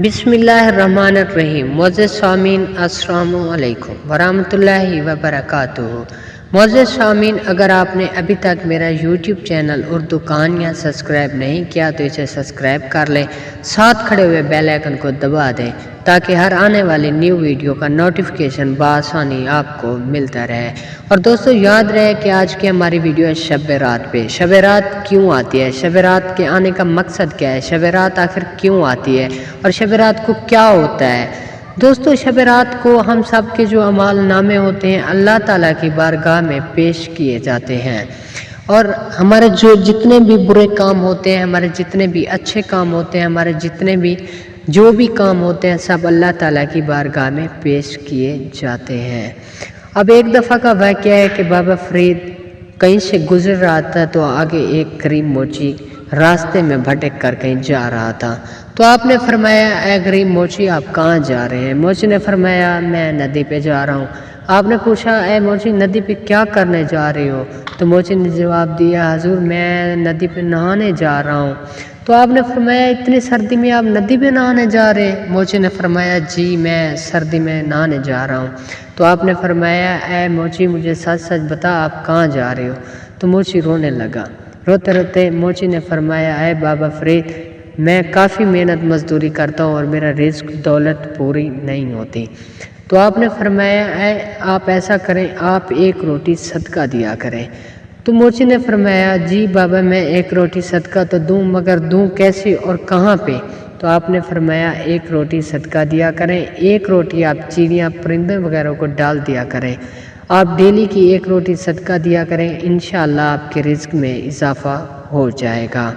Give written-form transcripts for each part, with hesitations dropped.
بسم اللہ الرحمن الرحیم۔ معزز سامعین السلام علیکم ورحمۃ اللہ وبرکاتہ۔ معزز سامعین، اگر آپ نے ابھی تک میرا یوٹیوب چینل اردو کہانیاں سبسکرائب نہیں کیا تو اسے سبسکرائب کر لیں، ساتھ کھڑے ہوئے بیل آئیکن کو دبا دیں تاکہ ہر آنے والی نیو ویڈیو کا نوٹیفیکیشن بآسانی آپ کو ملتا رہے۔ اور دوستو یاد رہے کہ آج کی ہماری ویڈیو ہے شب رات پہ۔ شب رات کیوں آتی ہے؟ شب رات کے آنے کا مقصد کیا ہے؟ شب رات آخر کیوں آتی ہے اور شب رات کو کیا ہوتا ہے؟ دوستو شب رات کو ہم سب کے جو اعمال نامے ہوتے ہیں اللہ تعالیٰ کی بارگاہ میں پیش کیے جاتے ہیں، اور ہمارے جتنے بھی برے کام ہوتے ہیں، ہمارے جتنے بھی اچھے کام ہوتے ہیں، ہمارے جتنے بھی جو بھی کام ہوتے ہیں سب اللہ تعالیٰ کی بارگاہ میں پیش کیے جاتے ہیں۔ اب ایک دفعہ کا واقعہ ہے کہ بابا فرید کہیں سے گزر رہا تھا تو آگے ایک غریب موچی راستے میں بھٹک کر کہیں جا رہا تھا، تو آپ نے فرمایا اے غریب موچی آپ کہاں جا رہے ہیں؟ موچی نے فرمایا میں ندی پہ جا رہا ہوں۔ آپ نے پوچھا اے موچی ندی پہ کیا کرنے جا رہے ہو؟ تو موچی نے جواب دیا حضور میں ندی پہ نہانے جا رہا ہوں۔ تو آپ نے فرمایا اتنی سردی میں آپ ندی پہ نہانے جا رہے ہیں؟ موچی نے فرمایا جی میں سردی میں نہانے جا رہا ہوں۔ تو آپ نے فرمایا اے موچی مجھے سچ سچ بتا آپ کہاں جا رہے ہو؟ تو موچی رونے لگا۔ روتے روتے موچی نے فرمایا اے بابا فرید میں کافی محنت مزدوری کرتا ہوں اور میرا رزق دولت پوری نہیں ہوتی۔ تو آپ نے فرمایا آپ ایسا کریں آپ ایک روٹی صدقہ دیا کریں۔ تو موچی نے فرمایا جی بابا میں ایک روٹی صدقہ تو دوں مگر دوں کیسے اور کہاں پہ؟ تو آپ نے فرمایا ایک روٹی صدقہ دیا کریں، ایک روٹی آپ چڑیاں پرندے وغیرہ کو ڈال دیا کریں، آپ ڈیلی کی ایک روٹی صدقہ دیا کریں، انشاءاللہ آپ کے رزق میں اضافہ ہو جائے گا۔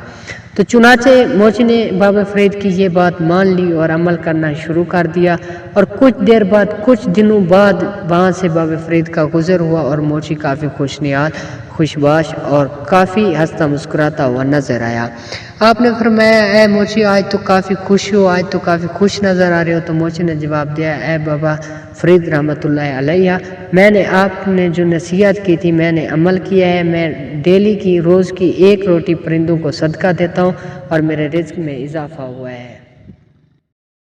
تو چنانچہ موچی نے بابا فرید کی یہ بات مان لی اور عمل کرنا شروع کر دیا، اور کچھ دیر بعد کچھ دنوں بعد وہاں سے بابا فرید کا گزر ہوا اور موچی کافی خوشنیاد خوشباش اور کافی ہنستا مسکراتا ہوا نظر آیا۔ آپ نے فرمایا اے موچی آج تو کافی خوش ہو، آج تو کافی خوش نظر آ رہے ہو۔ تو موچی نے جواب دیا اے بابا فرید رحمۃ اللہ علیہ میں نے آپ نے جو نصیحت کی تھی میں نے عمل کیا ہے، میں ڈیلی کی روز کی ایک روٹی پرندوں کو صدقہ دیتا ہوں اور میرے رزق میں اضافہ ہوا ہے۔